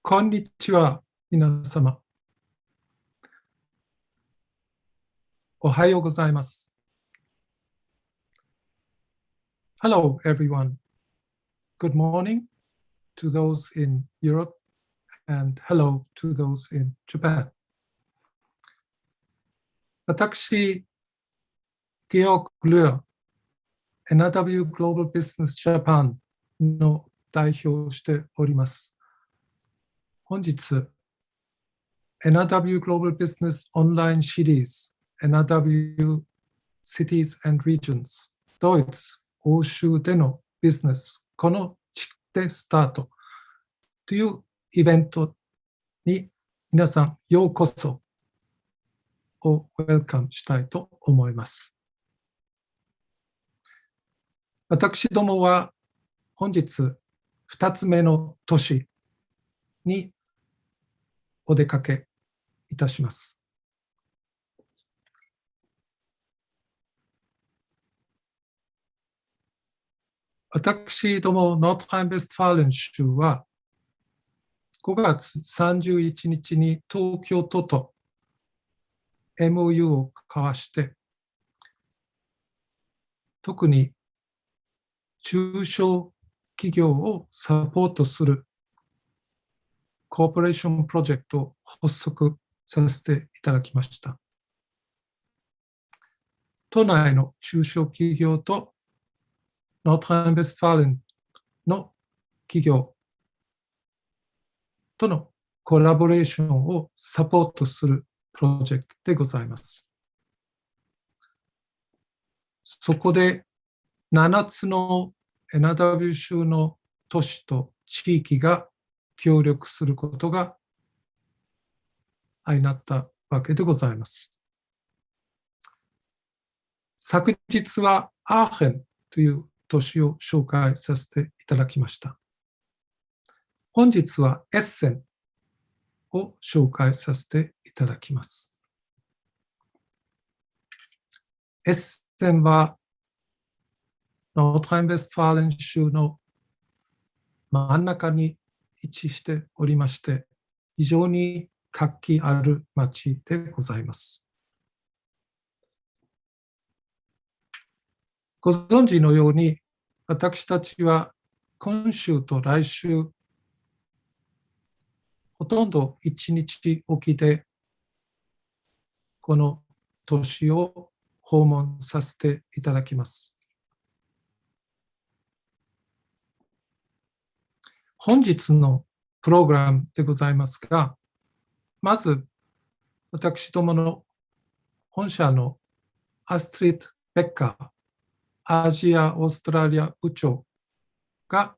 こんにちは、皆様。おはようございます。Hello, everyone. Good morning to those in Europe and hello to those in Japan. 私、Georg Löer, NRW.Global Business Japan の代表をしております。本日、NRW.Global Business オンラインシリーズ NRW Cities and Regions ドイツ、欧州でのビジネス、この地区でスタートというイベントに皆さんようこそをウェルカムしたいと思います。私どもは本日2つ目の都市にお出かけいたします。私どもノートライン・ベストファーレン州は5月31日に東京都と MOU を交わして、特に中小企業をサポートするコーポレーションプロジェクトを発足させていただきました。都内の中小企業とノートライン・ベストファーレンの企業とのコラボレーションをサポートするプロジェクトでございます。そこで7つの NRW 州の都市と地域が協力することが相なったわけでございます。昨日はアーヘンという都市を紹介させていただきました。本日はエッセンを紹介させていただきます。エッセンはノートライン・ベストファーレン州の真ん中に位置しておりまして、非常に活気ある町でございます。ご存知のように、私たちは今週と来週、ほとんど1日おきで、この都市を訪問させていただきます。本日のプログラムでございますが、まず、私どもの本社のアストリッド・ベッカー、アジア・オーストラリア部長が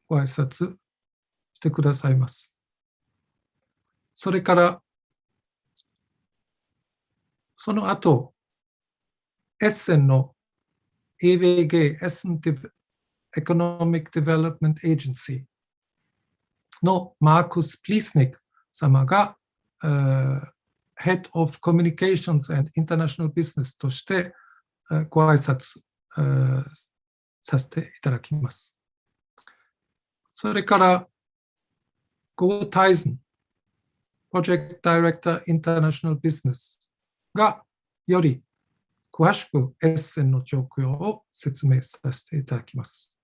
ご挨拶してくださいます。それから、その後、エッセンの EWG-Essen Economic Development Agency のマークス・プリスニック様が、Head of Communications and International Business としてご挨拶させていただきます。それから、ゴー・タイズン、Project Director International Business がより詳しくエッセンの状況を説明させていただきます。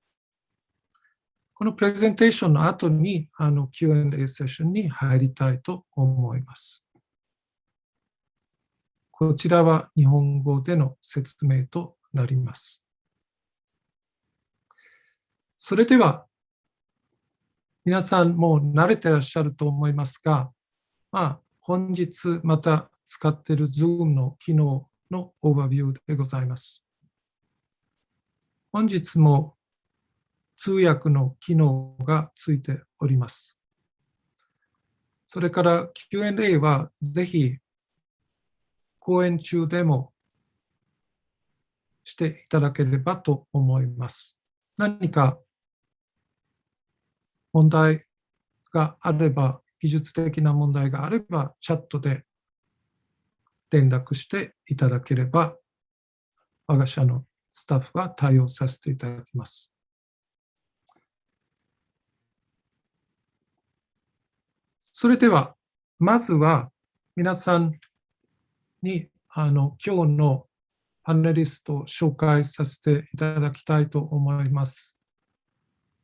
このプレゼンテーションの後にQ&A セッションに入りたいと思います。こちらは日本語での説明となります。それでは、皆さんもう慣れていらっしゃると思いますが、本日また使っている Zoom の機能のオーバービューでございます。本日も通訳の機能がついております。それから Q&A はぜひ講演中でもしていただければと思います。何か問題があれば、技術的な問題があれば、チャットで連絡していただければ、我が社のスタッフが対応させていただきます。それでは、まずは皆さんに今日のパネリストを紹介させていただきたいと思います。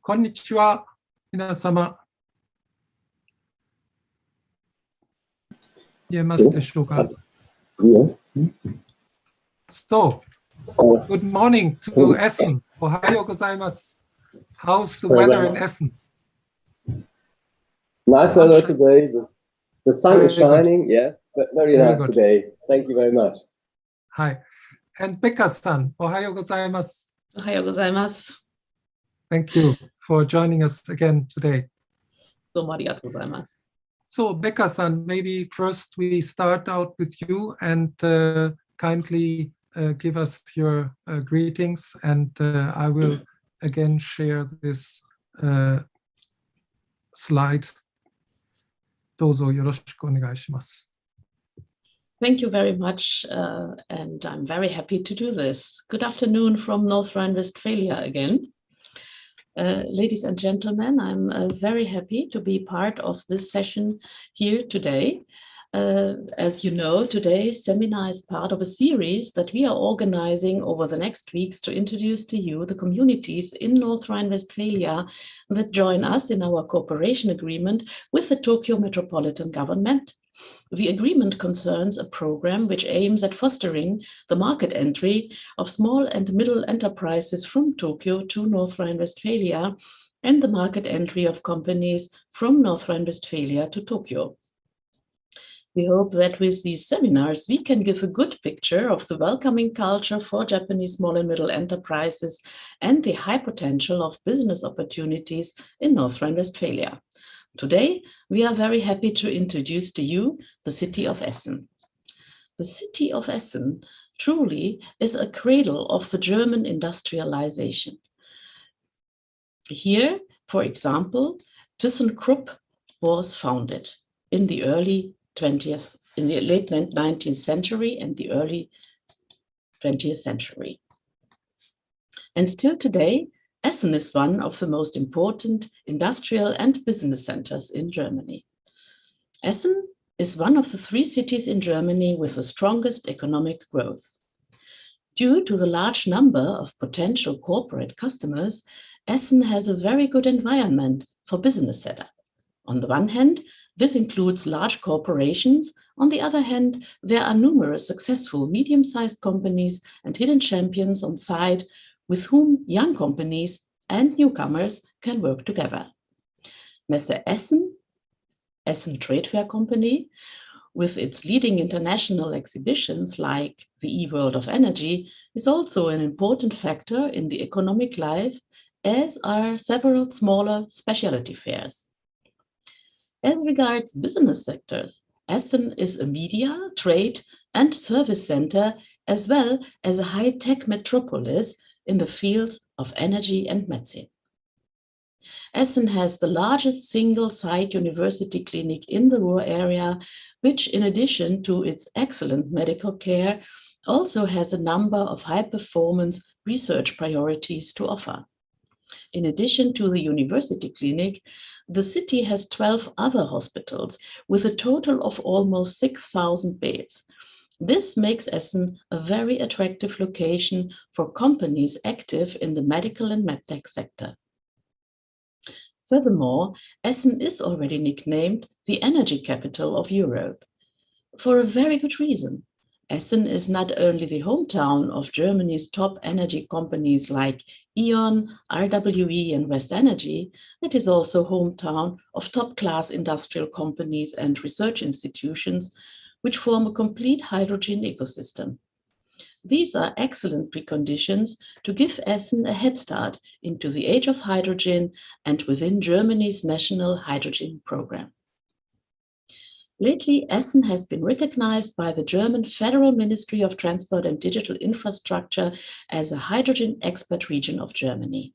こんにちは、皆様。言えますでしょうか？ So, good morning to Essen. おはようございます。How's the weather in Essen? Nice weather today. The sun is shining, yeah, but very nice good. today. Thank you very much. はい。And Becker さん、おはようございます。おはようございます。Thank you for joining us again today. どうもありがとうございます。So, Becker さん, maybe first we start out with you and kindly give us your greetings, and I will again share this slide. どうぞよろしくお願いします。Thank you very much, and I'm very happy to do this. Good afternoon from North Rhine-Westphalia again. Ladies and gentlemen, I'm very happy to be part of this session here today. As you know, today's seminar is part of a series that we are organizing over the next weeks to introduce to you the communities in North Rhine-Westphalia that join us in our cooperation agreement with the Tokyo Metropolitan Government. The agreement concerns a program which aims at fostering the market entry of small and middle enterprises from Tokyo to North Rhine-Westphalia and the market entry of companies from North Rhine-Westphalia to Tokyo. We hope that with these seminars, we can give a good picture of the welcoming culture for Japanese small and middle enterprises and the high potential of business opportunities in North Rhine-Westphalia. Today, we are very happy to introduce to you the city of Essen. The city of Essen truly is a cradle of the German industrialization. Here, for example, ThyssenKrupp was founded in the late 19th century and the early 20th century. And still today, Essen is one of the most important industrial and business centers in Germany. Essen is one of the 3 cities in Germany with the strongest economic growth. Due to the large number of potential corporate customers, Essen has a very good environment for business setup. On the one hand, this includes large corporations. On the other hand, there are numerous successful medium-sized companies and hidden champions on site with whom young companies and newcomers can work together. Messe Essen, Essen Trade Fair Company, with its leading international exhibitions like the E-World of Energy, is also an important factor in the economic life, as are several smaller specialty fairs. As regards business sectors, Essen is a media, trade, and service center, as well as a high-tech metropolis in the fields of energy and medicine. Essen has the largest single-site university clinic in the Ruhr area, which, in addition to its excellent medical care, also has a number of high-performance research priorities to offer. In addition to the university clinic, the city has 12 other hospitals with a total of almost 6,000 beds. This makes Essen a very attractive location for companies active in the medical and medtech sector. Furthermore, Essen is already nicknamed the energy capital of Europe. For a very good reason. Essen is not only the hometown of Germany's top energy companies like E.ON, RWE, and West Energy, it is also hometown of top-class industrial companies and research institutions which form a complete hydrogen ecosystem. These are excellent preconditions to give Essen a head start into the age of hydrogen and within Germany's national hydrogen program. Lately, Essen has been recognized by the German Federal Ministry of Transport and Digital Infrastructure as a hydrogen expert region of Germany.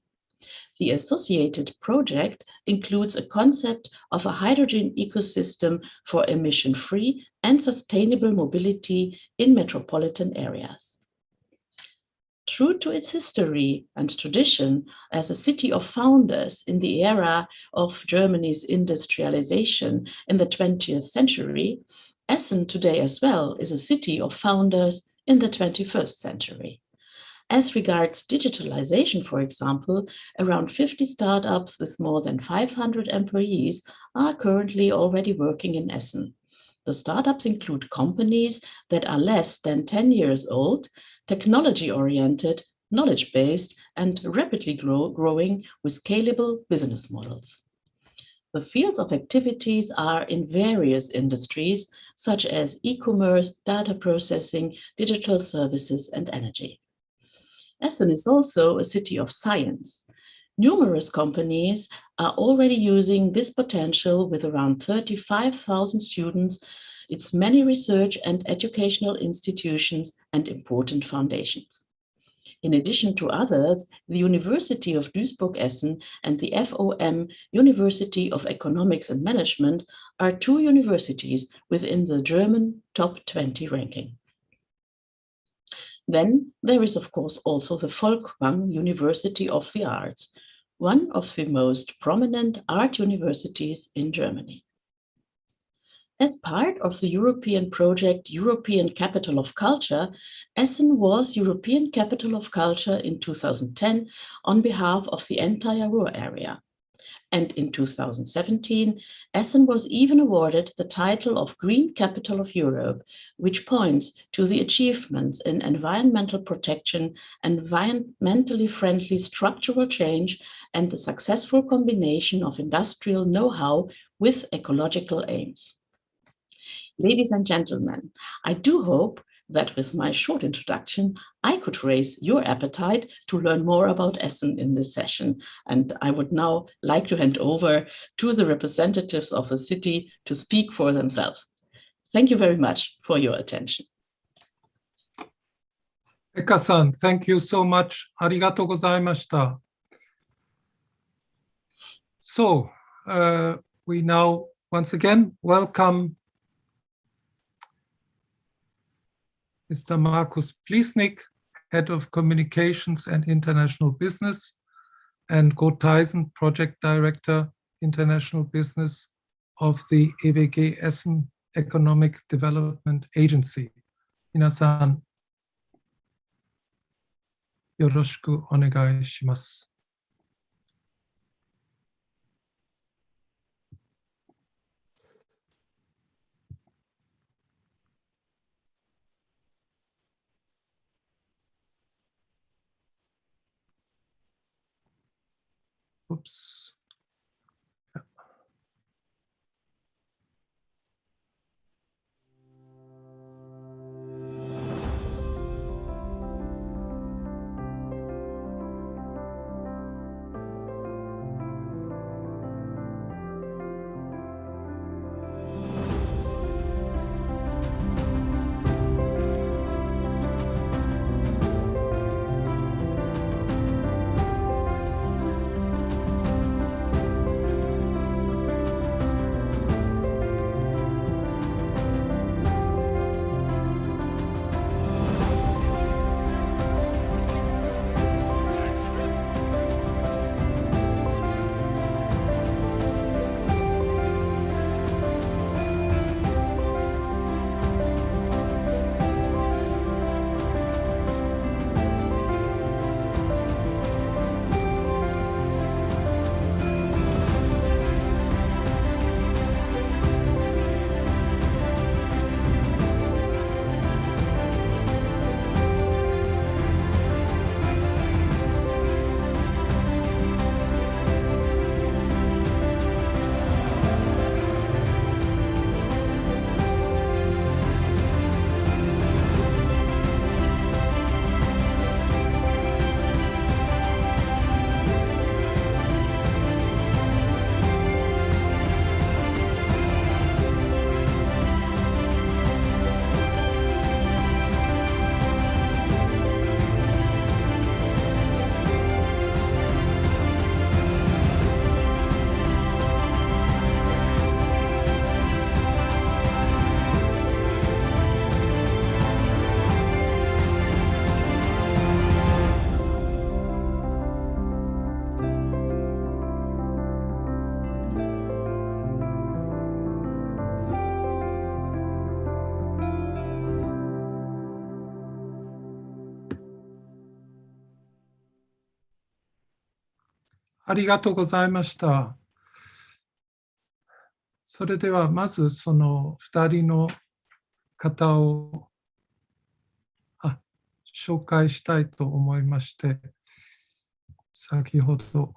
The associated project includes a concept of a hydrogen ecosystem for emission-free and sustainable mobility in metropolitan areas. True to its history and tradition as a city of founders in the era of Germany's industrialization in the 20th century, Essen today as well is a city of founders in the 21st century. As regards digitalization, for example, around 50 startups with more than 500 employees are currently already working in Essen. The startups include companies that are less than 10 years old, technology-oriented, knowledge-based, and rapidly growing with scalable business models. The fields of activities are in various industries, such as e-commerce, data processing, digital services, and energy. Essen is also a city of science. Numerous companies are already using this potential with around 35,000 students, its many research and educational institutions, and important foundations. In addition to others, the University of Duisburg-Essen and the FOM University of Economics and Management are two universities within the German top 20 ranking. Then there is, of course, also the Folkwang University of the Arts, one of the most prominent art universities in Germany. As part of the European project European Capital of Culture, Essen was European Capital of Culture in 2010 on behalf of the entire Ruhr area. And in 2017, Essen was even awarded the title of Green Capital of Europe, which points to the achievements in environmental protection, environmentally friendly structural change, and the successful combination of industrial know-how with ecological aims. Ladies and gentlemen, I do hope that with my short introduction, I could raise your appetite to learn more about Essen in this session. And I would now like to hand over to the representatives of the city to speak for themselves. Thank you very much for your attention. Becker-san, thank you so much. Arigatou gozaimashita. So, we now once again welcome Mr. Markus Pliesnik, Head of Communications and International Business, and Gottheisen, Project Director, International Business of the EWG-Essen Economic Development Agency. Minasan, yoroshiku onegai shimasu. Oops. ありがとうございました。それではまずその2人の方を紹介したいと思いまして、先ほど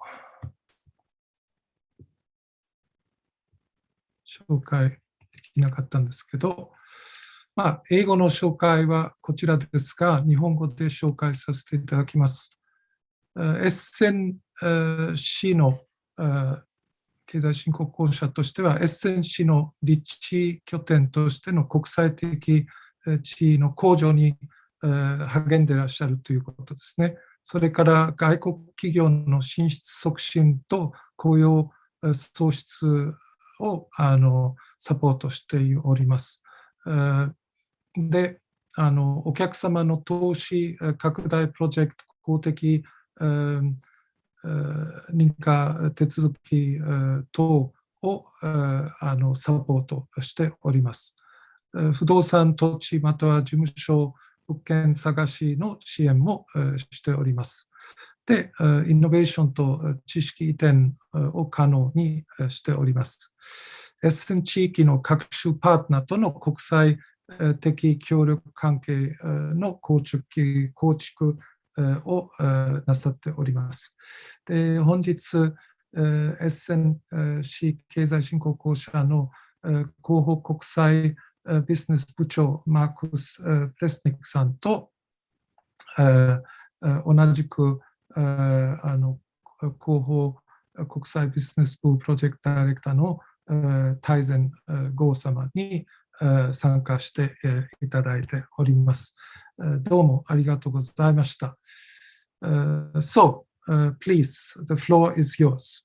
紹介できなかったんですけど、英語の紹介はこちらですが、日本語で紹介させていただきます。エッセン市の経済振興公社としては、エッセン市の立地拠点としての国際的地位の向上に励んでいらっしゃるということですね。それから外国企業の進出促進と雇用創出をサポートしております。で、お客様の投資拡大プロジェクト、公的認可手続き等をサポートしております。不動産、土地、または事務所、物件探しの支援もしております。で、イノベーションと知識移転を可能にしております。エッセン地域の各種パートナーとの国際的協力関係の構築をなさっております。で、本日、エッセン市経済振興公社の広報国際ビジネス部長マークス・プレスニックさんと同じく広報国際ビジネス部プロジェクトダイレクターの大前剛様に参加していただいております。どうもありがとうございました。So, please, the floor is yours.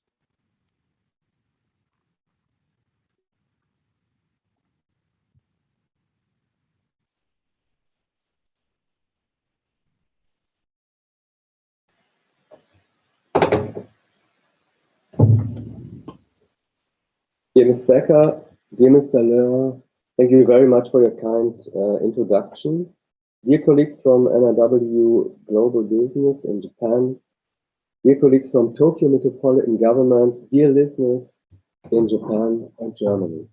Dear Ms. Becker, dear Mr. Löer, thank you very much for your kind introduction. Dear colleagues from NRW.Global Business in Japan, dear colleagues from Tokyo Metropolitan Government, dear listeners in Japan and Germany.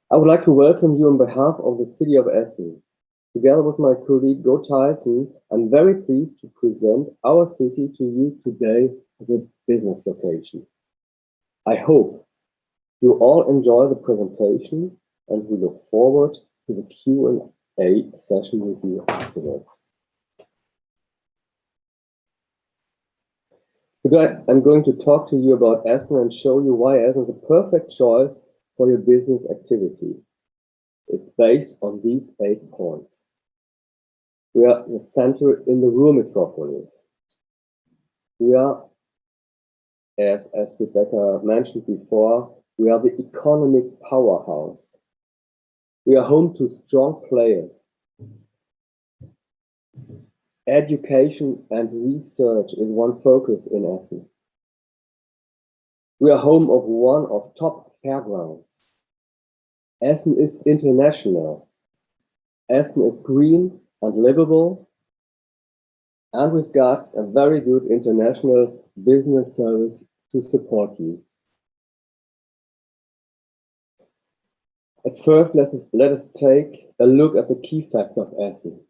I would like to welcome you on behalf of the city of Essen. Together with my colleague Go Tyson, I'm very pleased to present our city to you today as a business location. I hope you all enjoy the presentation and we look forward to the Q&A session with you afterwards. Today I'm going to talk to you about Essen and show you why Essen is a perfect choice for your business activity. It's based on these 8 points. We are the center in the rural metropolis. We are, as Astrid Becker mentioned before, we are the economic powerhouse. We are home to strong players. Education and research is one focus in Essen. We are home of one of top fairgrounds. Essen is international. Essen is green and livable. And we've got a very good international business service to support you. At first, let us take a look at the key facts of Essen.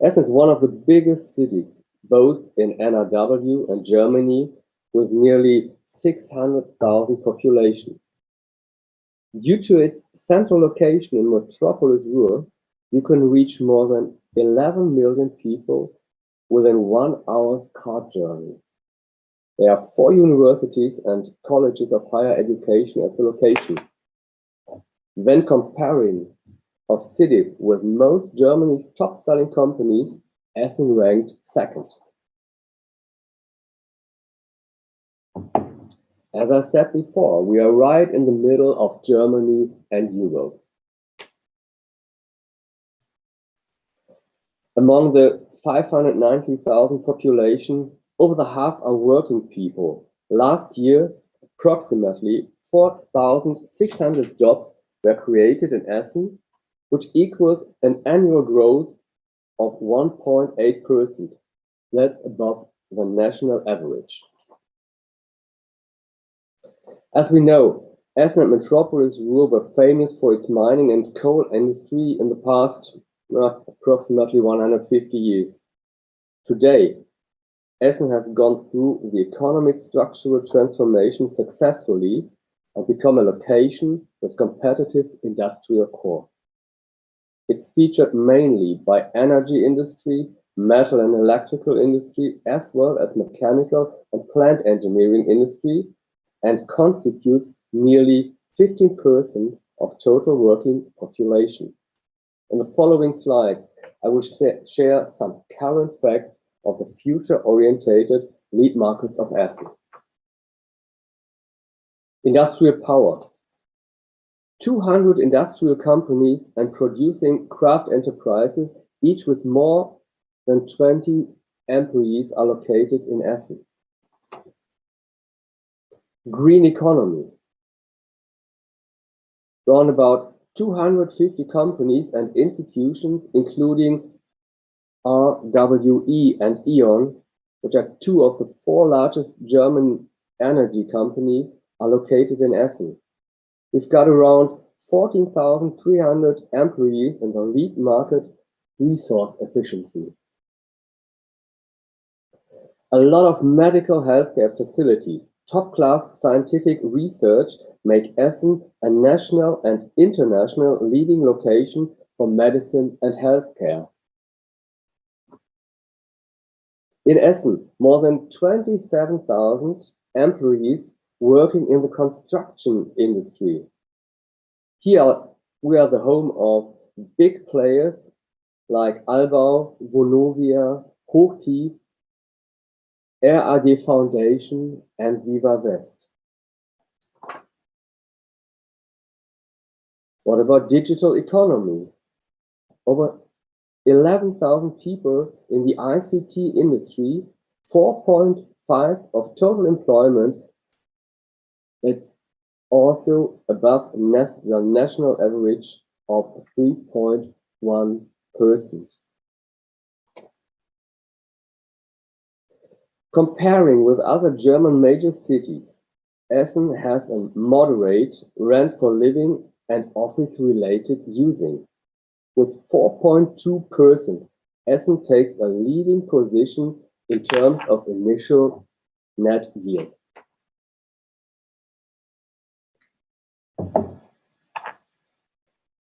Essen is one of the biggest cities, both in NRW and Germany, with nearly 600,000 population. Due to its central location in Metropolis Ruhr, you can reach more than 11 million people within 1 hour's car journey. There are 4 universities and colleges of higher education at the location. When comparing of cities with most Germany's top-selling companies, Essen ranked 2nd. As I said before, we are right in the middle of Germany and Europe. Among the 590,000 population, over the half are working people. Last year, approximately 4,600 jobs were created in Essen, which equals an annual growth of 1.8%. That's above the national average. As we know, Essen and Metropolis Ruhr were famous for its mining and coal industry in the past approximately 150 years. Today, Essen has gone through the economic structural transformation successfully and become a location with competitive industrial core. It's featured mainly by energy industry, metal and electrical industry, as well as mechanical and plant engineering industry, and constitutes nearly 15% of total working population. In the following slides, I will share some current facts of the future-orientated lead markets of Essen. Industrial power. 200 industrial companies and producing craft enterprises, each with more than 20 employees, are located in Essen. Green economy. Around about 250 companies and institutions, including RWE and E.ON, which are two of the 4 largest German energy companies, are located in Essen. We've got around 14,300 employees in the lead market resource efficiency. A lot of medical healthcare facilities, top-class scientific research make Essen a national and international leading location for medicine and healthcare. In Essen, more than 27,000 employees working in the construction industry. Here we are the home of big players like Albau, Vonovia, Hochtief, RAD Foundation and Viva West. What about digital economy? Over 11,000 people in the ICT industry, 4.5% of total employment. It's also above the national average of 3.1%. Comparing with other German major cities, Essen has a moderate rent for living and office-related using. With 4.2%, Essen takes a leading position in terms of initial net yield.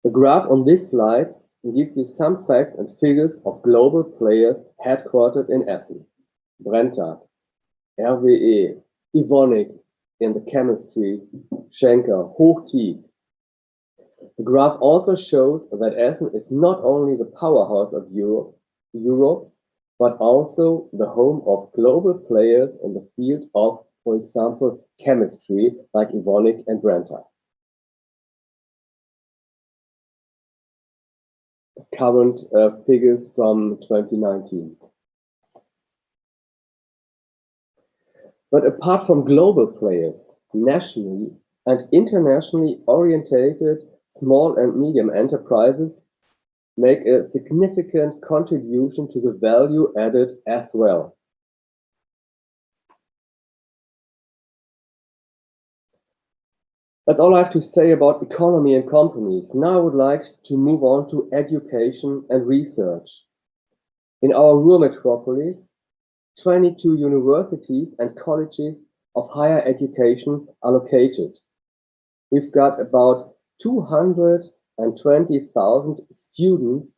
The graph on this slide gives you some facts and figures of global players headquartered in Essen. Brenntag, RWE, Evonik in the chemistry, Schenker, Hochtief. The graph also shows that Essen is not only the powerhouse of Europe, but also the home of global players in the field of, for example, chemistry like Evonik and Brenntag. Current figures from 2019. But apart from global players, nationally and internationally orientated small and medium enterprises make a significant contribution to the value added as well. That's all I have to say about economy and companies. Now I would like to move on to education and research. In our Ruhr metropolis, 22 universities and colleges of higher education are located. We've got about 220,000 students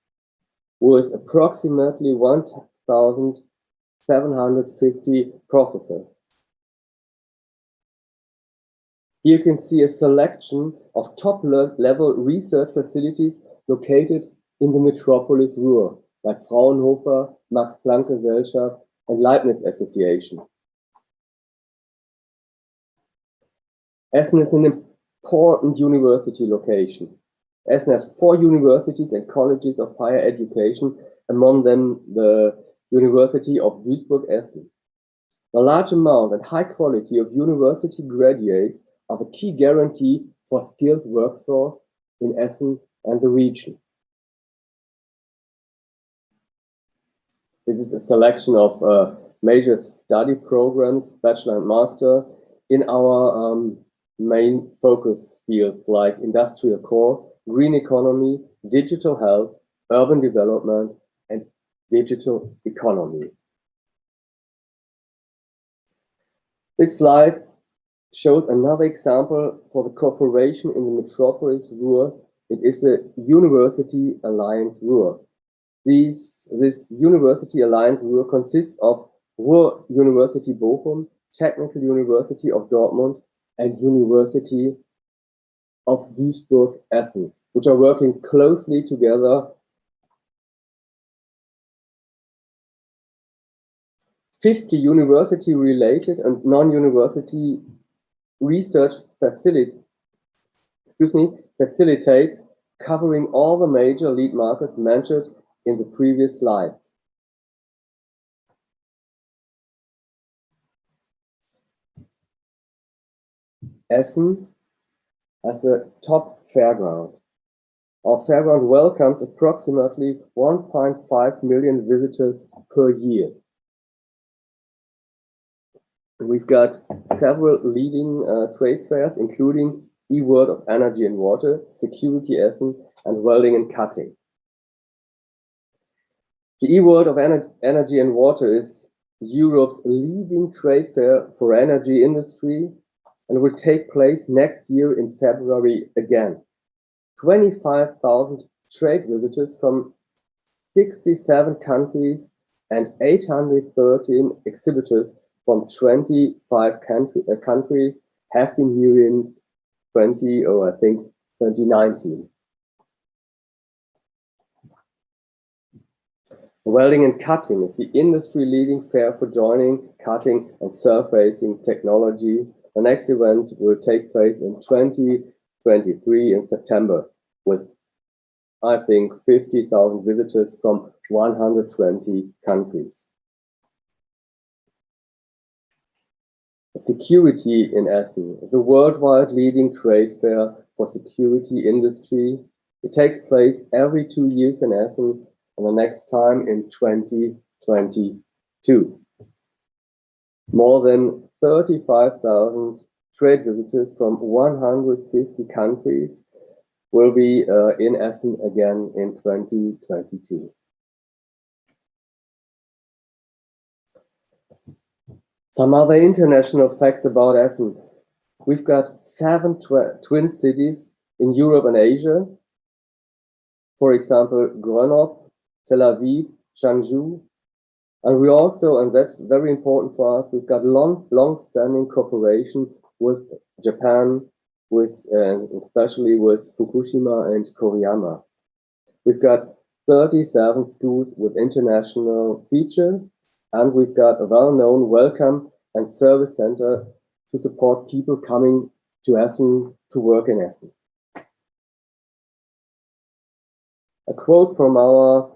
with approximately 1,750 professors. Here you can see a selection of top-level research facilities located in the metropolis Ruhr, like Fraunhofer, Max-Planck-Gesellschaft, and Leibniz Association. Essen is an important university location. Essen has 4 universities and colleges of higher education, among them the University of Duisburg-Essen. The large amount and high quality of university graduates are the key guarantee for skilled workforce in Essen and the region. This is a selection of major study programs, bachelor and master, in our main focus fields like industrial core, green economy, digital health, urban development, and digital economy. This slide shows another example for the cooperation in the metropolis Ruhr. It is the University Alliance Ruhr. This University Alliance Ruhr consists of Ruhr University Bochum, Technical University of Dortmund, and University of Duisburg-Essen, which are working closely together. 50 university-related and non-university research facilitates covering all the major lead markets mentioned in the previous slides. Essen has a top fairground. Our fairground welcomes approximately 1.5 million visitors per year. We've got several leading trade fairs, including E-World of Energy and Water, Security Essen, and Welding and Cutting. The E-World of Energy and Water is Europe's leading trade fair for energy industry and will take place next year in February again. 25,000 trade visitors from 67 countries and 813 exhibitors from 25 countries have been here in 2019. Welding and Cutting is the industry-leading fair for joining, cutting, and surfacing technology. The next event will take place in 2023 in September, with, I think, 50,000 visitors from 120 countries. Security in Essen, the worldwide leading trade fair for security industry. It takes place every 2 years in Essen, and the next time in 2022. More than 35,000 trade visitors from 150 countries will be in Essen again in 2022. Some other international facts about Essen. We've got 7 twin cities in Europe and Asia. For example, Grenoble, Tel Aviv, Changzhou. And we also, and that's very important for us, we've got long-standing cooperation with Japan, especially with Fukushima and Koriyama. We've got 37 schools with international feature, and we've got a well-known welcome and service center to support people coming to Essen to work in Essen. A quote from our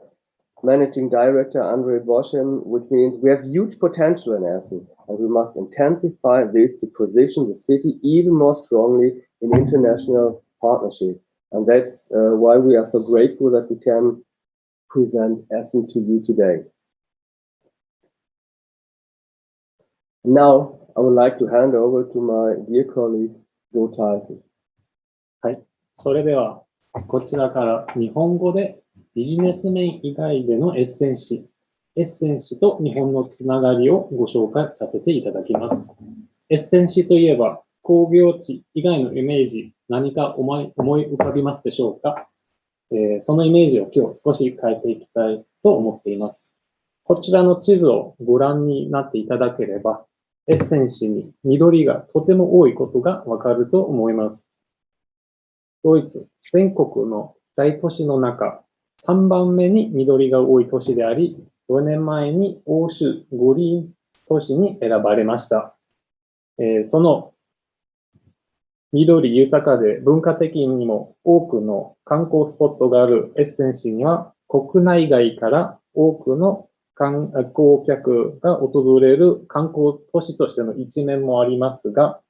Managing Director, Mon.Bochum, which means we have huge potential in Essen, and we must intensify this to position the city even more strongly in international partnership. And that's why we are so grateful that we can present Essen to you today. Now, I would like to hand over to my dear colleague, Georg. はい。それでは、こちらから日本語でビジネス面以外でのエッセンシと日本のつながりをご紹介させていただきます。エッセンシといえば、工業地以外のイメージ、何か思い浮かびますでしょうか。そのイメージを今日少し変えていきたいと思っています。こちらの地図をご覧になっていただければ、エッセンシに緑がとても多いことがわかると思います。ドイツ全国の大都市の中、3番目に緑が多い都市であり、4年前に欧州五輪都市に選ばれました。その緑豊かで文化的にも多くの観光スポットがあるエッセンシには、国内外から多くの観光客が訪れる観光都市としての一面もありますが、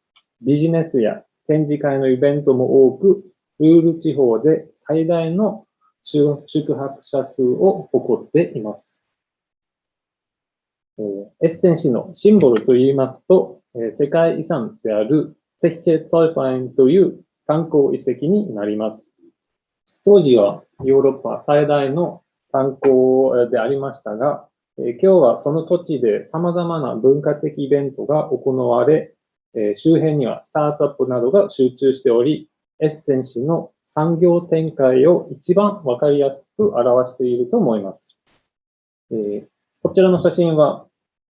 ビジネスや展示会のイベントも多く、ルール地方で最大の宿泊者数を誇っています。エッセン市のシンボルといいますと、世界遺産であるセッシェツォルファインという観光遺跡になります。当時はヨーロッパ最大の観光でありましたが、今日はその土地で様々な文化的イベントが行われ、周辺にはスタートアップなどが集中しており、エッセン市の産業展開を一番わかりやすく表していると思います。こちらの写真は、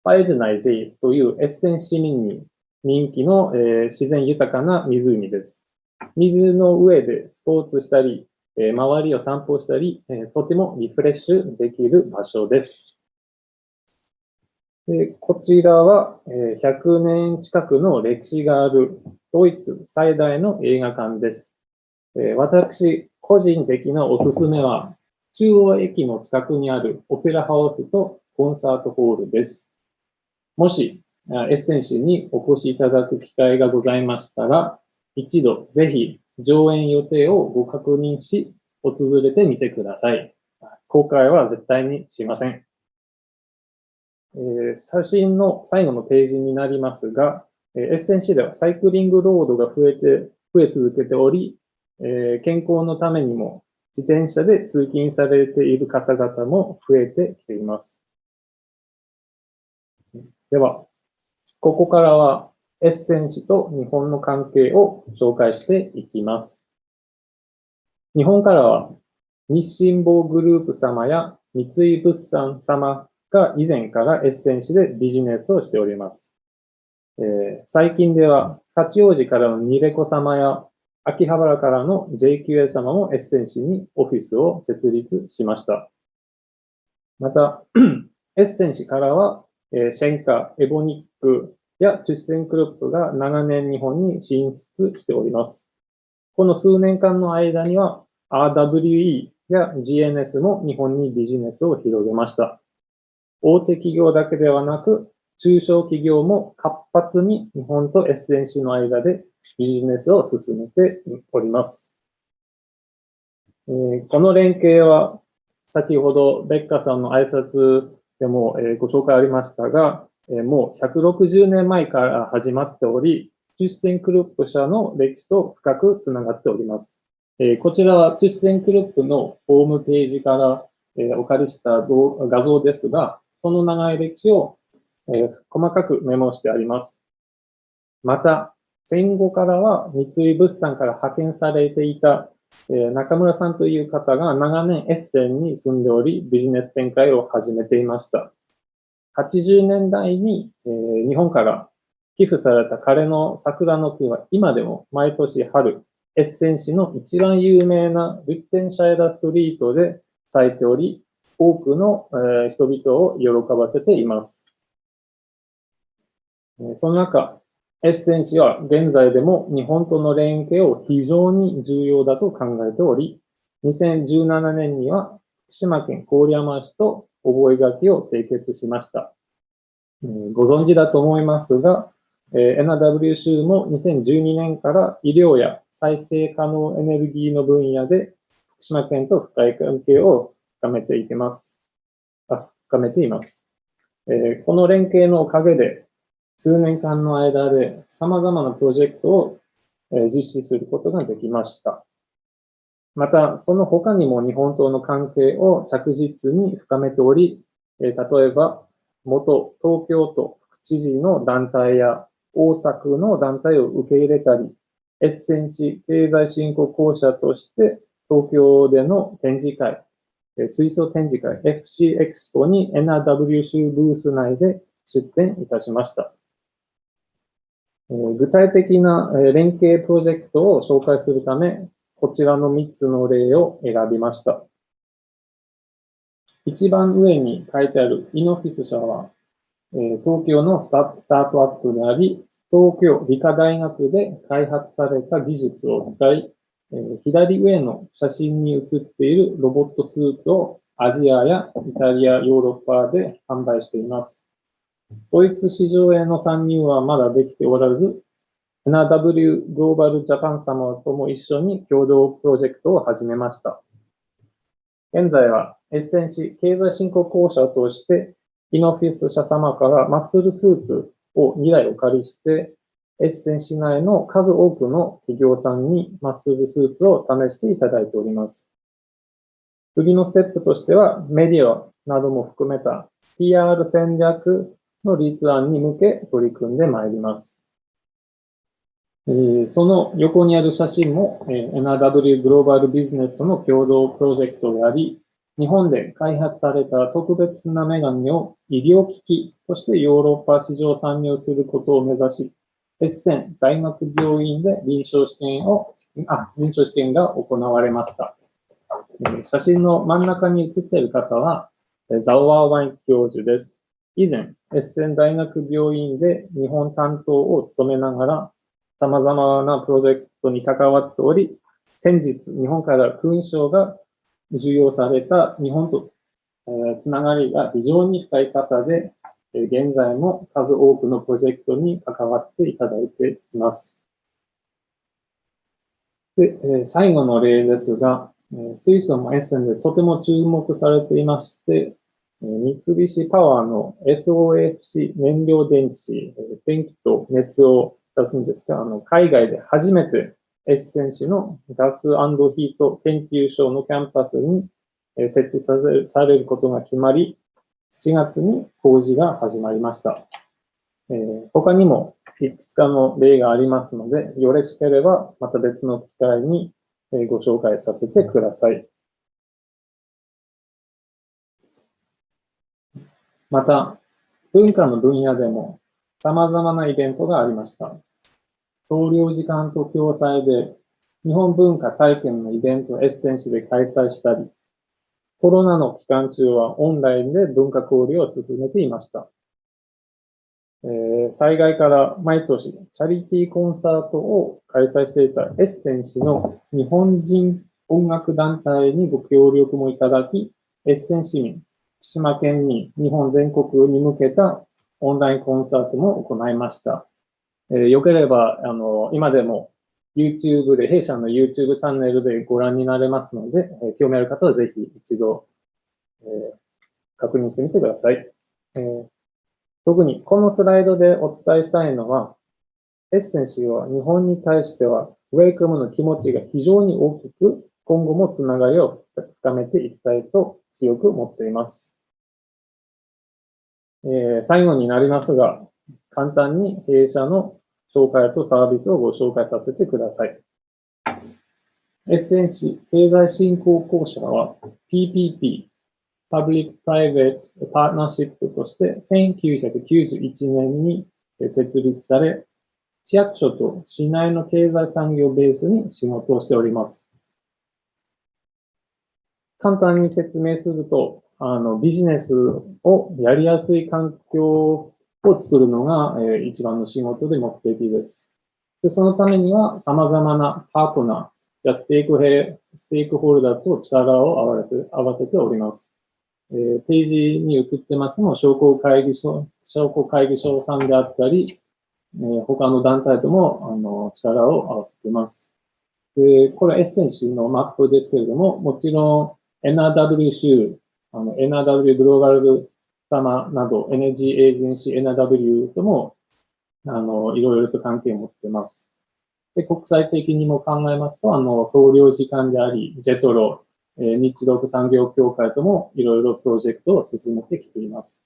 パイルナイゼイというエッセン市民に人気の、自然豊かな湖です。水の上でスポーツしたり、周りを散歩したり、とてもリフレッシュできる場所です。こちらは、100年近くの歴史があるドイツ最大の映画館です。私、個人的なおすすめは、中央駅の近くにあるオペラハウスとコンサートホールです。もし、エッセン市にお越しいただく機会がございましたら、一度ぜひ上演予定をご確認し、訪れてみてください。後悔は絶対にしません。写真の最後のページになりますが、エッセン市ではサイクリングロードが増え続けており、健康のためにも自転車で通勤されている方々も増えてきています。では、ここからはエッセン市と日本の関係を紹介していきます。日本からは日清坊グループ様や三井物産様が以前からエッセン市でビジネスをしております。最近では八王子からのニレコ様や秋葉原からの JQA 様もエッセン市にオフィスを設立しました。また、エッセン市からは、シェンカ、エボニックやトゥッセンクルップが長年日本に進出しております。この数年間の間には RWE や GNS も日本にビジネスを広げました。大手企業だけではなく、中小企業も活発に日本とエッセン市の間でビジネスを進めております。この連携は先ほどベッカさんの挨拶でもご紹介ありましたが、もう160年前から始まっており、トゥッセンクルップ社の歴史と深くつながっております。こちらはトゥッセンクルップのホームページからお借りした画像ですが、その長い歴史を細かくメモしてあります。また、戦後からは三井物産から派遣されていた中村さんという方が長年エッセンに住んでおり、ビジネス展開を始めていました。80年代に日本から寄付された枯れの桜の木は今でも毎年春、エッセン市の一番有名なルッテンシャイダーストリートで咲いており、多くの人々を喜ばせています。その中、エッセン市は現在でも日本との連携を非常に重要だと考えており、2017年には福島県郡山市と覚書を締結しました。ご存知だと思いますが、NRW 州も2012年から医療や再生可能エネルギーの分野で福島県と深い関係を深めています。この連携のおかげで、数年間の間で様々なプロジェクトを実施することができました。また、その他にも日本との関係を着実に深めており、例えば、元東京都副知事の団体や大田区の団体を受け入れたり、エッセン市経済振興公社として東京での展示会、水素展示会 FC エクスポに NRW 州ブース内で出展いたしました。具体的な連携プロジェクトを紹介するため、こちらの3つの例を選びました。一番上に書いてあるイノフィス社は、東京のスタートアップであり、東京理科大学で開発された技術を使い、左上の写真に写っているロボットスーツをアジアやイタリア、ヨーロッパで販売しています。ドイツ市場への参入はまだできておらず、NRW.Global ジャパン様とも一緒に共同プロジェクトを始めました。現在はエッセン市経済振興公社として、インオフィス社様からマッスルスーツを2台お借りして、エッセン市内の数多くの企業さんにマッスルスーツを試していただいております。次のステップとしては、メディアなども含めた PR 戦略の立案に向け取り組んでまいります。その横にある写真も NRW.Global ビジネスとの共同プロジェクトであり、日本で開発された特別なメガネを医療機器としてヨーロッパ市場参入することを目指し、エッセン大学病院で臨床試験が行われました。写真の真ん中に写っている方は、ザオワーワイン教授です。以前、エッセン大学病院で日本担当を務めながら、様々なプロジェクトに関わっており、先日、日本から勲章が授与された日本とつながりが非常に深い方で、現在も数多くのプロジェクトに関わっていただいています。で、最後の例ですが、水素もエッセンでとても注目されていまして、三菱パワーの SOFC 燃料電池、電気と熱を出すんですが、海外で初めてエッセン市のガス&ヒート研究所のキャンパスに設置されることが決まり、7月に工事が始まりました。他にもいくつかの例がありますので、よろしければまた別の機会にご紹介させてください。また、文化の分野でも様々なイベントがありました。総領事館と共催で日本文化体験のイベントをエッセン市で開催したり、コロナの期間中はオンラインで文化交流を進めていました。災害から毎年チャリティーコンサートを開催していたエッセン市の日本人音楽団体にご協力もいただき、エッセン市民、福島県民、日本全国に向けたオンラインコンサートも行いました。よければ、今でも YouTube で、弊社の YouTube チャンネルでご覧になれますので、興味ある方はぜひ一度、確認してみてください。特にこのスライドでお伝えしたいのは、エッセン市は日本に対してはウェルカムの気持ちが非常に大きく、今後もつながりを深めていきたいと強く思っています。最後になりますが、簡単に弊社の紹介とサービスをご紹介させてください。エッセン市経済振興公社は PPP、パブリック・プライベート・パートナーシップとして1991年に設立され、市役所と市内の経済産業ベースに仕事をしております。簡単に説明すると、ビジネスをやりやすい環境を作るのが一番の仕事で目的です。で、そのためには様々なパートナーやステークホルダーと力を合わせております。ページに映ってますの商工会議所さんであったり、他の団体とも力を合わせています。これエッセン市のマップですけれども、もちろん NRW 州、NRW グローバル様など、エネジーエージェンシー NRW とも、いろいろと関係を持っています。で、国際的にも考えますと、総領事館であり、ジェトロ、日独産業協会ともいろいろプロジェクトを進めてきています。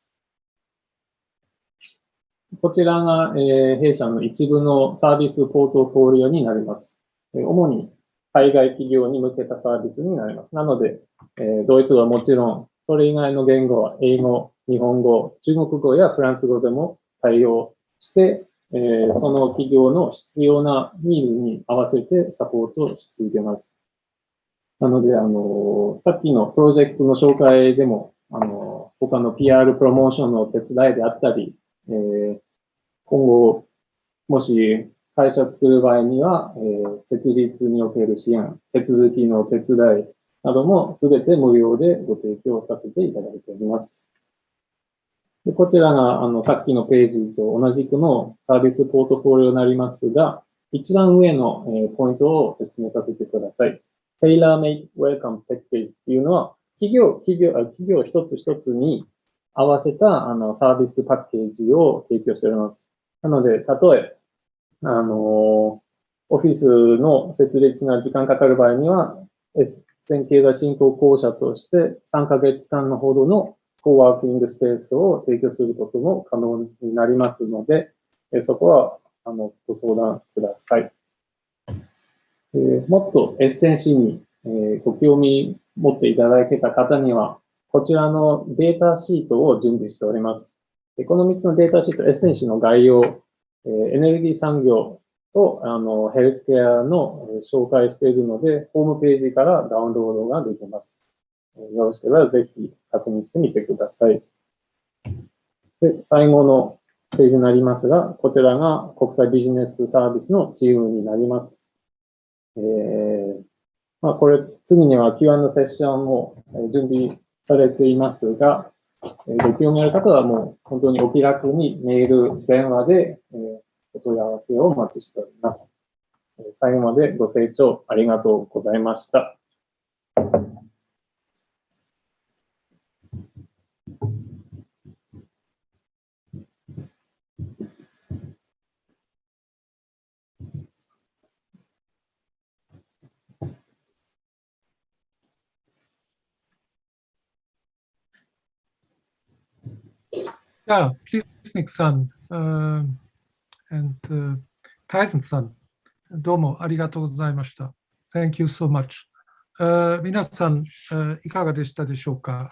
こちらが、弊社の一部のサービスポートフォリオになります。主に海外企業に向けたサービスになります。なので、ドイツはもちろん、それ以外の言語は英語、日本語、中国語やフランス語でも対応して、その企業の必要なニーズに合わせてサポートし続けます。なので、さっきのプロジェクトの紹介でも、他の PR プロモーションの手伝いであったり、今後、もし会社を作る場合には、設立における支援、手続きの手伝いなどもすべて無料でご提供させていただいております。でこちらがさっきのページと同じくのサービスポートフォリオになりますが、一番上のポイントを説明させてください。Tailor-made Welcome Package っていうのは、企業一つ一つに合わせたサービスパッケージを提供しております。なので、たとえ、オフィスの設立が時間かかる場合には、エッセン経済振興公社として3ヶ月間のほどのコワーキングスペースを提供することも可能になりますので、そこはご相談ください。もっとエッセンシーにご興味持っていただけた方には、こちらのデータシートを準備しております。この3つのデータシート、エッセンシーの概要、エネルギー産業とヘルスケアの紹介しているので、ホームページからダウンロードができます。よろしければぜひ確認してみてください。で、最後のページになりますが、こちらが国際ビジネスサービスのチームになります。これ、次には Q&A セッションを準備されていますが、ご興味ある方はもう本当にお気楽にメール、電話でお問い合わせをお待ちしております。最後までご清聴ありがとうございました。Yeah, please, Nick-san, and Tyson-san, どうもありがとうございました。Thank you so much. 皆さん、いかがでしたでしょうか。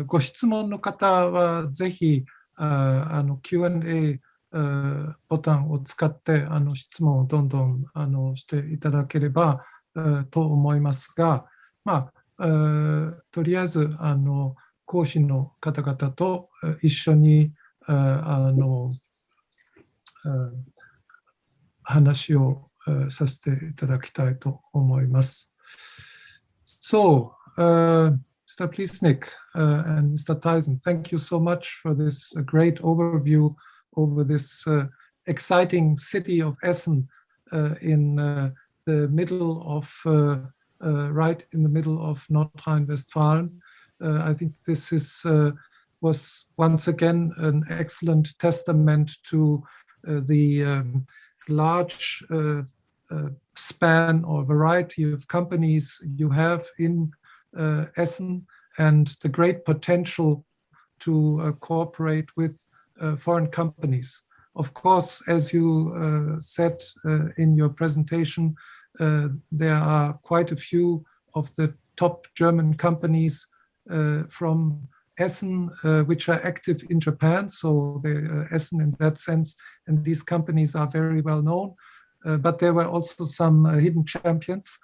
ご質問の方はぜひQ&A ボタンを使って質問をどんどんしていただければと思いますが、とりあえず講師の方々と一緒に話をさせていただきたいと思います。So, Mr. Plesnik and Mr. Tyson, thank you so much for this great overview over this exciting city of Essen in the middle of, right in the middle of North Rhine-Westphalia. I think this was once again an excellent testament to the large span or variety of companies you have in Essen and the great potential to cooperate with foreign companies. Of course, as you said in your presentation, there are quite a few of the top German companies from Essen, which are active in Japan, so Essen in that sense, and these companies are very well known. But there were also some hidden champions,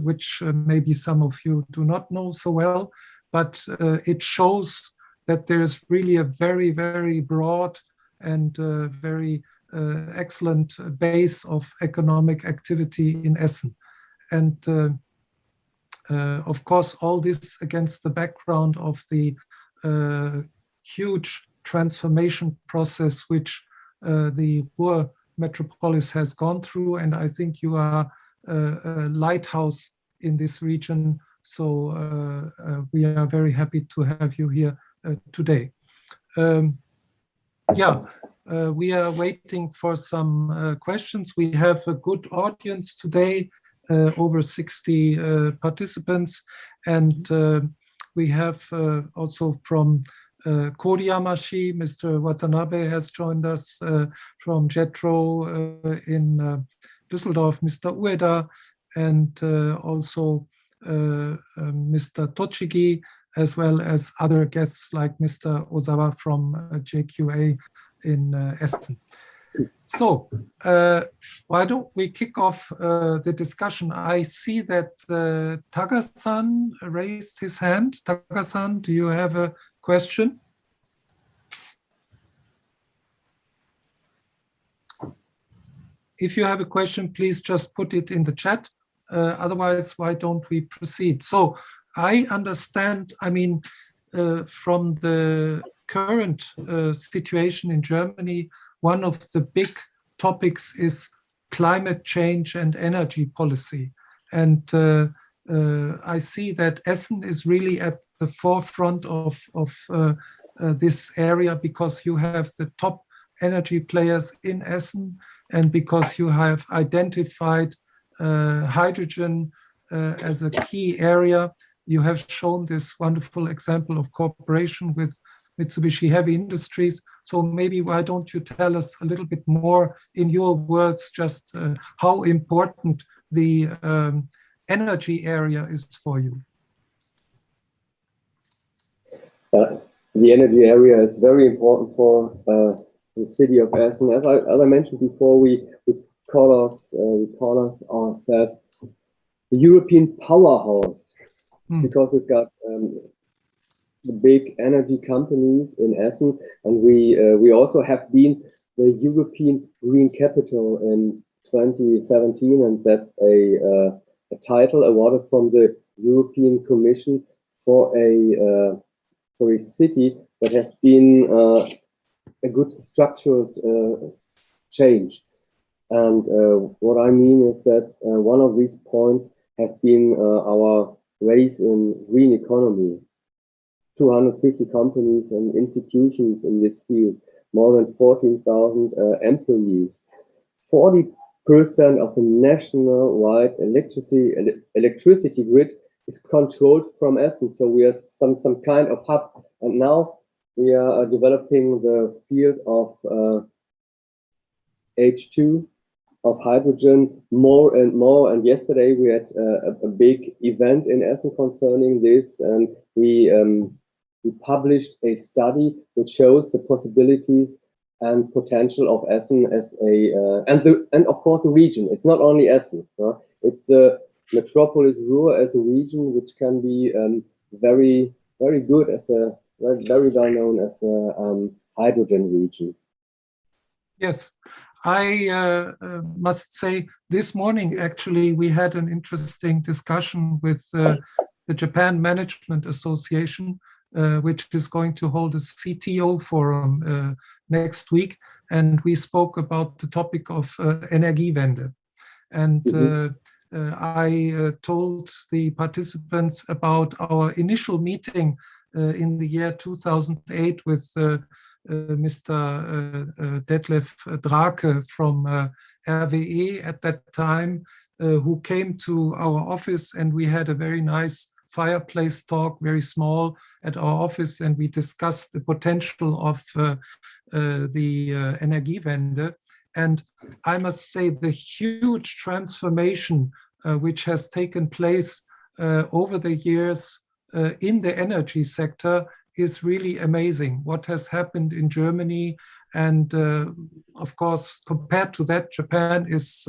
which maybe some of you do not know so well, but it shows that there is really a very, very broad and very excellent base of economic activity in Essen. And of course, all this against the background of the huge transformation process which the Ruhr metropolis has gone through, and I think you are a lighthouse in this region, so we are very happy to have you here today. We are waiting for some questions. We have a good audience today, over 60 participants, and we have also from Koriyamashi, Mr. Watanabe has joined us, from JETRO in Düsseldorf, Mr. Ueda, and also Mr. Tochigi, as well as other guests like Mr. Ozawa from JQA in Essen. So why don't we kick off the discussion? I see that Taga-san raised his hand. Taga-san, do you have a question? If you have a question, please just put it in the chat. Otherwise, why don't we proceed? So I understand, I mean, from the current situation in Germany, one of the big topics is climate change and energy policy. And I see that Essen is really at the forefront of this area, because you have the top energy players in Essen, and because you have identified hydrogen as a key area. You have shown this wonderful example of cooperation with Mitsubishi Heavy Industries. So maybe why don't you tell us a little bit more in your words, just how important the energy area is for you? The energy area is very important for the city of Essen. As I mentioned before, we call us ourselves the European powerhouse, because we've got the big energy companies in Essen, and we also have been the European Green Capital in 2017, and that's a title awarded from the European Commission for a city that has been a good structured change. And what I mean is that one of these points has been our race in green economy. 250 companies and institutions in this field, more than 14,000 employees. 40% of the national-wide electricity grid is controlled from Essen. So we are some kind of hub. And now we are developing the field of H2, of hydrogen, more and more. And yesterday we had a big event in Essen concerning this, and we published a study which shows the possibilities and potential of Essen as and of course the region. It's not only Essen. It's Metropolis Ruhr as a region, which can be very good as very well known as a hydrogen region. Yes, I must say this morning actually we had an interesting discussion with the Japan Management Association, which is going to hold a CTO forum next week, and we spoke about the topic of Energiewende. And I told the participants about our initial meeting in the year 2008 with Mr. Detlef Drake from RWE at that time, who came to our office, and we had a very nice fireplace talk, very small, at our office, and we discussed the potential of the Energiewende. And I must say the huge transformation which has taken place over the years in the energy sector is really amazing. What has happened in Germany, and of course, compared to that, Japan is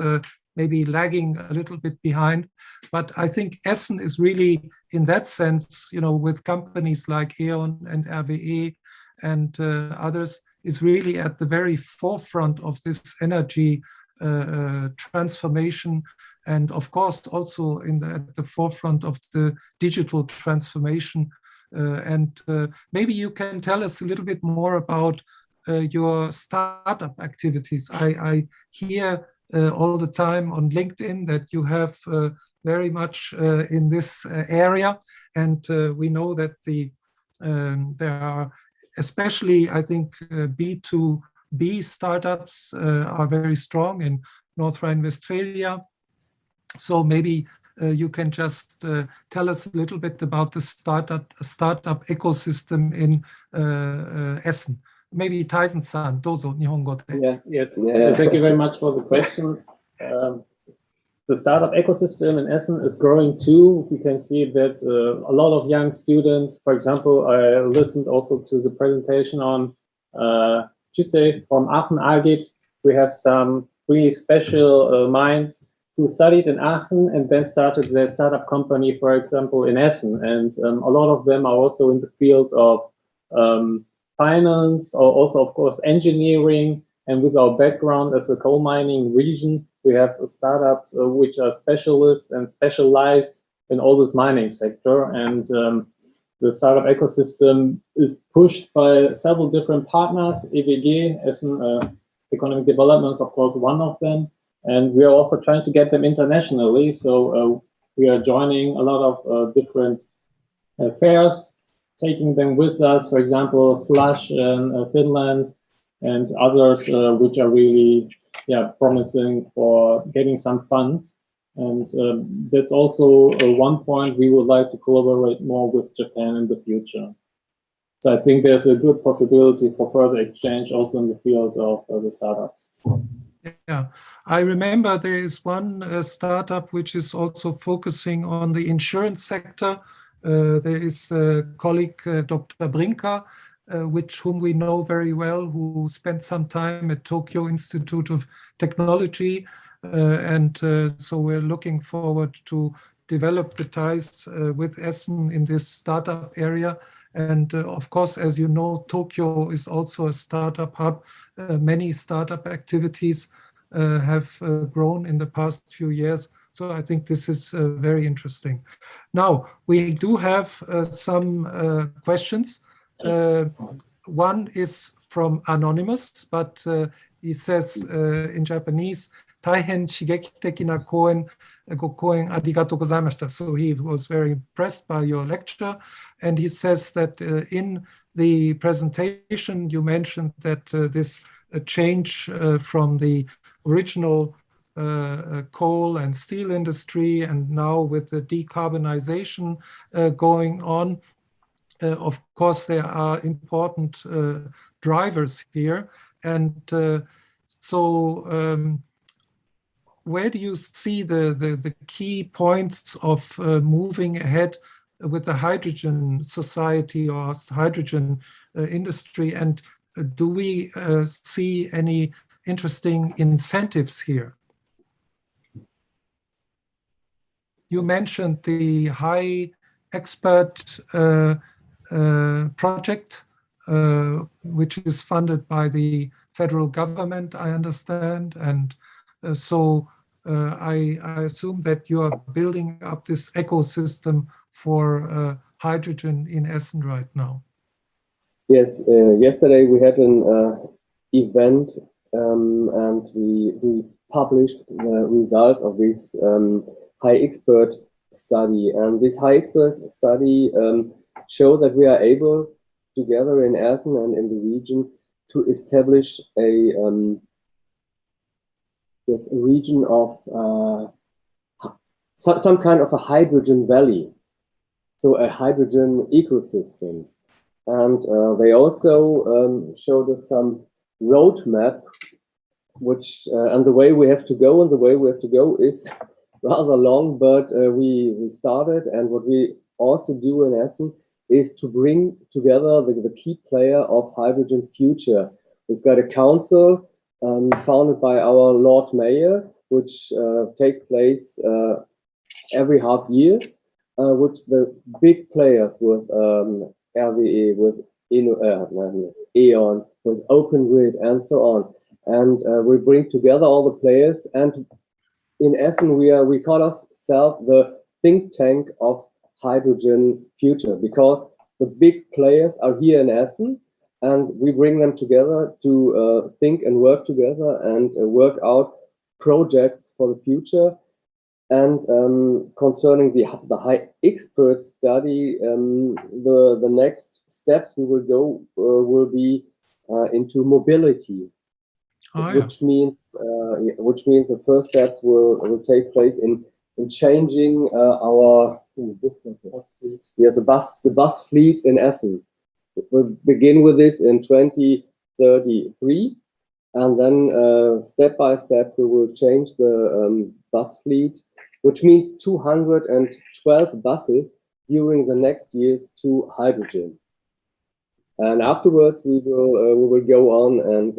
maybe lagging a little bit behind. But I think Essen is really, in that sense, you know, with companies like E.ON and RWE and others, is really at the very forefront of this energy transformation, and of course also at the forefront of the digital transformation. And maybe you can tell us a little bit more about your startup activities. I hear all the time on LinkedIn that you have very much in this area, and we know that there are, especially I think B2B startups are very strong in North Rhine-Westphalia. So maybe you can just tell us a little bit about the startup ecosystem in Essen. Maybe Tyson-san, dozo, Nihongo de. Yeah, yes. Yeah. Thank you very much for the question. The startup ecosystem in Essen is growing too. We can see that a lot of young students, for example, I listened also to the presentation on Tuesday from Aachen AGIT. We have some really special minds who studied in Aachen and then started their startup company, for example, in Essen. And a lot of them are also in the field of finance, or also, of course, engineering. And with our background as a coal mining region, we have startups which are specialists and specialized in all this mining sector. And the startup ecosystem is pushed by several different partners. EWG-Essen, economic development, of course, one of them. And we are also trying to get them internationally. So we are joining a lot of different fairs, taking them with us, for example, Slush in Finland and others which are really promising for getting some funds. And that's also one point we would like to collaborate more with Japan in the future. So I think there's a good possibility for further exchange also in the field of the startups. Yeah, I remember there is one startup which is also focusing on the insurance sector. There is a colleague, Dr. Brinker, whom we know very well, who spent some time at Tokyo Institute of Technology. So we're looking forward to develop the ties with Essen in this startup area. And of course, as you know, Tokyo is also a startup hub. Many startup activities have grown in the past few years. So I think this is very interesting. Now, we do have some questions. One is from Anonymous, but he says in Japanese, "Taihen shigeki na koen, go koen arigatou gozaimashita." So he was very impressed by your lecture. And he says that in the presentation, you mentioned that this change from the original coal and steel industry, and now with the decarbonization going on, of course, there are important drivers here. And where do you see the key points of moving ahead with the hydrogen society or hydrogen industry? And do we see any interesting incentives here? You mentioned the high expert project, which is funded by the federal government, I understand. And so I assume that you are building up this ecosystem for hydrogen in Essen right now. Yes, yesterday we had an event and we published the results of this high expert study. And this high expert study showed that we are able, together in Essen and in the region, to establish a region of some kind of a hydrogen valley, so a hydrogen ecosystem. And they also showed us some roadmap, which and the way we have to go. And the way we have to go is rather long, but we started. And what we also do in Essen is to bring together the key player of hydrogen future. We've got a council founded by our Lord Mayor, which takes place every half year, which the big players with RWE, with E.ON, with Open Grid, and so on. And we bring together all the players. And in Essen, we call ourselves the think tank of hydrogen future, because the big players are here in Essen, and we bring them together to think and work together and work out projects for the future. And concerning the high expert study, the next steps we will go will be into mobility, which means the first steps will take place in changing our the bus fleet in Essen. We'll begin with this in 2033, and then step by step we will change the bus fleet, which means 212 buses during the next years to hydrogen. And afterwards we will go on and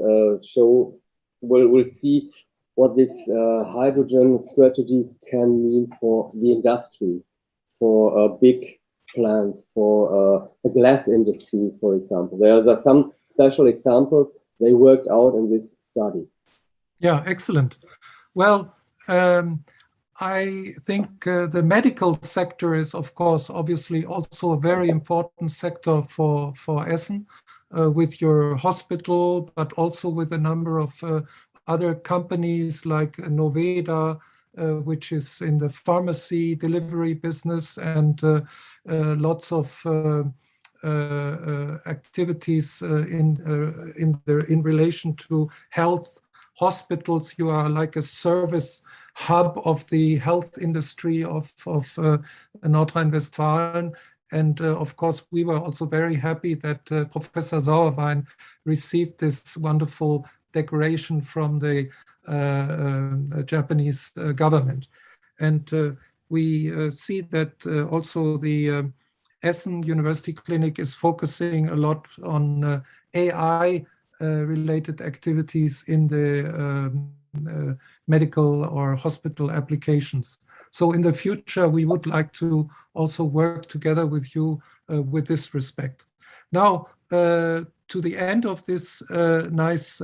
we'll see what this hydrogen strategy can mean for the industry, for big plants, for the glass industry, for example. There are some special examples they worked out in this study. Yeah, excellent. Well, I think the medical sector is, of course, obviously also a very important sector for Essen, with your hospital, but also with a number of other companies like Noveda which is in the pharmacy delivery business, and lots of activities in relation to health. Hospitals, you are like a service hub of the health industry of North Rhine-Westphalia. And of course, we were also very happy that Professor Sauerwein received this wonderful decoration from the Japanese government. And we see that also the Essen University Clinic is focusing a lot on AI related activities in the medical or hospital applications. So in the future, we would like to also work together with you with this respect. Now, to the end of this nice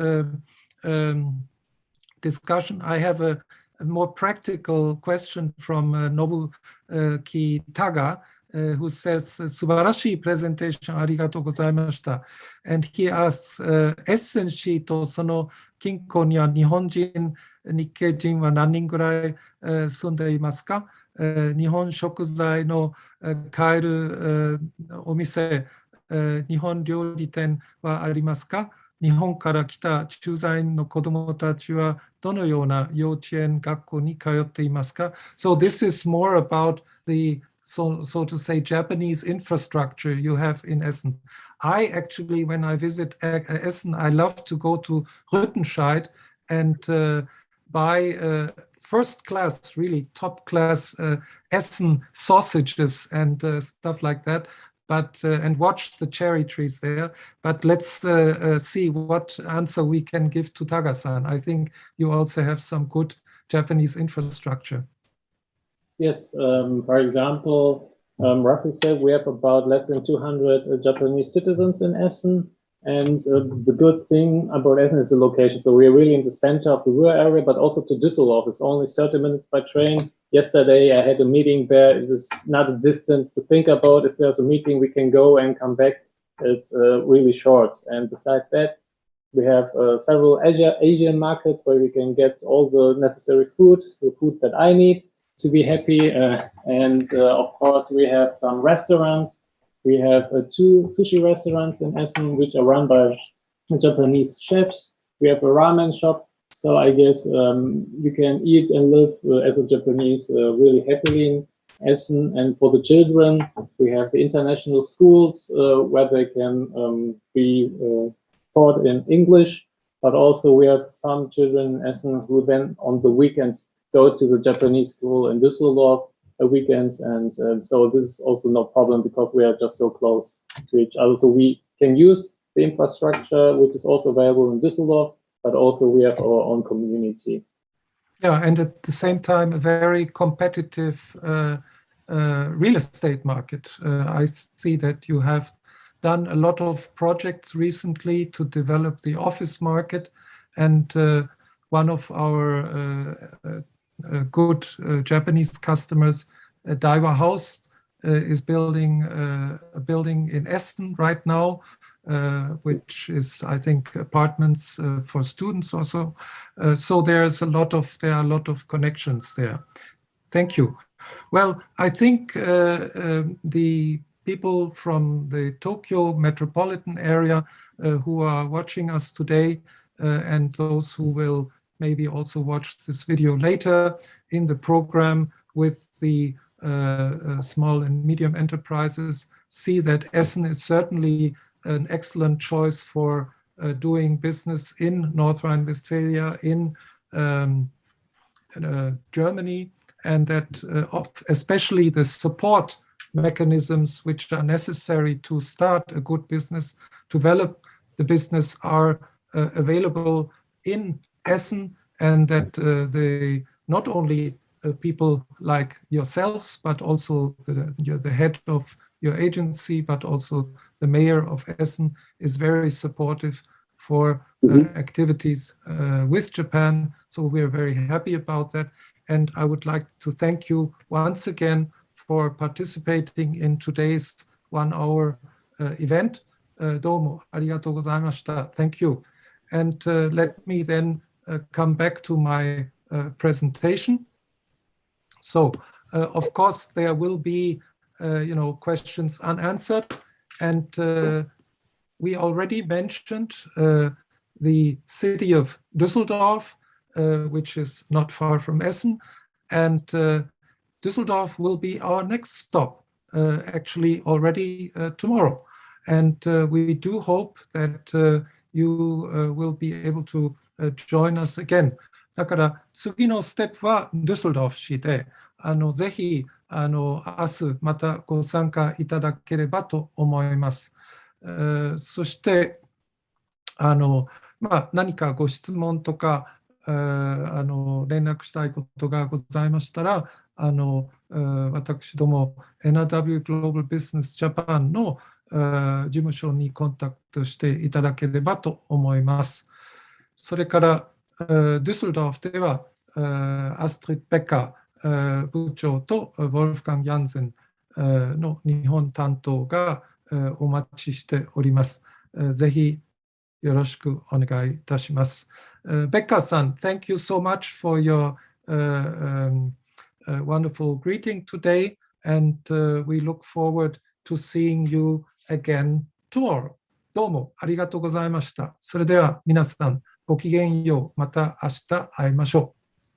discussion, I have a more practical question from Nobuki Taga, who says, "Subarashi presentation arigatou gozaimashita." And he asks, Essen shi to sono kinko ni wa Nihon jin, Nikkei jin wa nannin gurai sunde imasu ka? Nihon shokuzai no kaeru omise, Nihon ryori ten wa arimasu ka? Nihon kara kita chuzain no kodomo tachi wa dono youna youchien gakko ni kayotte imasu ka? So this is more about the so to say Japanese infrastructure you have in Essen. I actually, when I visit Essen, I love to go to Rüttenscheid and buy first class, really top class Essen sausages and stuff like that. But and watch the cherry trees there. But let's see what answer we can give to Taga-san. I think you also have some good Japanese infrastructure. Yes, for example, roughly said, we have about less than 200 Japanese citizens in Essen. And the good thing about Essen is the location. So we're really in the center of the Ruhr area, but also to Düsseldorf. It's only 30 minutes by train. Yesterday, I had a meeting there. It is not a distance to think about. If there's a meeting, we can go and come back. It's really short. And besides that, we have several Asian markets where we can get all the necessary food, the food that I need to be happy. And of course, we have some restaurants. We have 2 sushi restaurants in Essen, which are run by Japanese chefs. We have a ramen shop. So I guess you can eat and live as a Japanese really happily in Essen. And for the children, we have the international schools where they can be taught in English. But also we have some children in Essen who then on the weekends go to the Japanese school in Düsseldorf weekends, and so this is also no problem because we are just so close to each other. So we can use the infrastructure which is also available in Düsseldorf, but also we have our own community. Yeah, and at the same time, a very competitive real estate market. I see that you have done a lot of projects recently to develop the office market, and one of our good Japanese customers, Daiwa House, is building a building in Essen right now, which is, I think, apartments for students also. So there are a lot of connections there. Thank you. Well, I think the people from the Tokyo metropolitan area who are watching us today, and those who will maybe also watch this video later in the program with the small and medium enterprises, see that Essen is certainly an excellent choice for doing business in North Rhine-Westphalia, in Germany, and that especially the support mechanisms which are necessary to start a good business, develop the business, are available in Essen, and that the not only people like yourselves, but also the head of your agency, but also the mayor of Essen is very supportive for activities with Japan. So we're very happy about that. And I would like to thank you once again for participating in today's 1-hour event. Domo arigatou gozaimashita. Thank you. And let me then come back to my presentation. So, of course, there will be, questions unanswered, and we already mentioned the city of Düsseldorf, which is not far from Essen, and Düsseldorf will be our next stop, actually already tomorrow. And we do hope that you will be able to join us again. だから次のステップはデュッセルドルフ市で、ぜひ明日またご参加いただければと思います。そして何かご質問とか連絡したいことがございましたら、私ども NRW.Global Business Japan の事務所にコンタクトしていただければと思います。それからデュッセルドルフではアストリッド・ベッカー部長とウォルフガン・ヤンゼンの日本担当がお待ちしております。ぜひよろしくお願いいたします。ベッカーさん、thank you so much for your wonderful greeting today, and we look forward to seeing you again tomorrow. どうもありがとうございました。それでは皆さん、ごきげんよう。また明日会いましょう。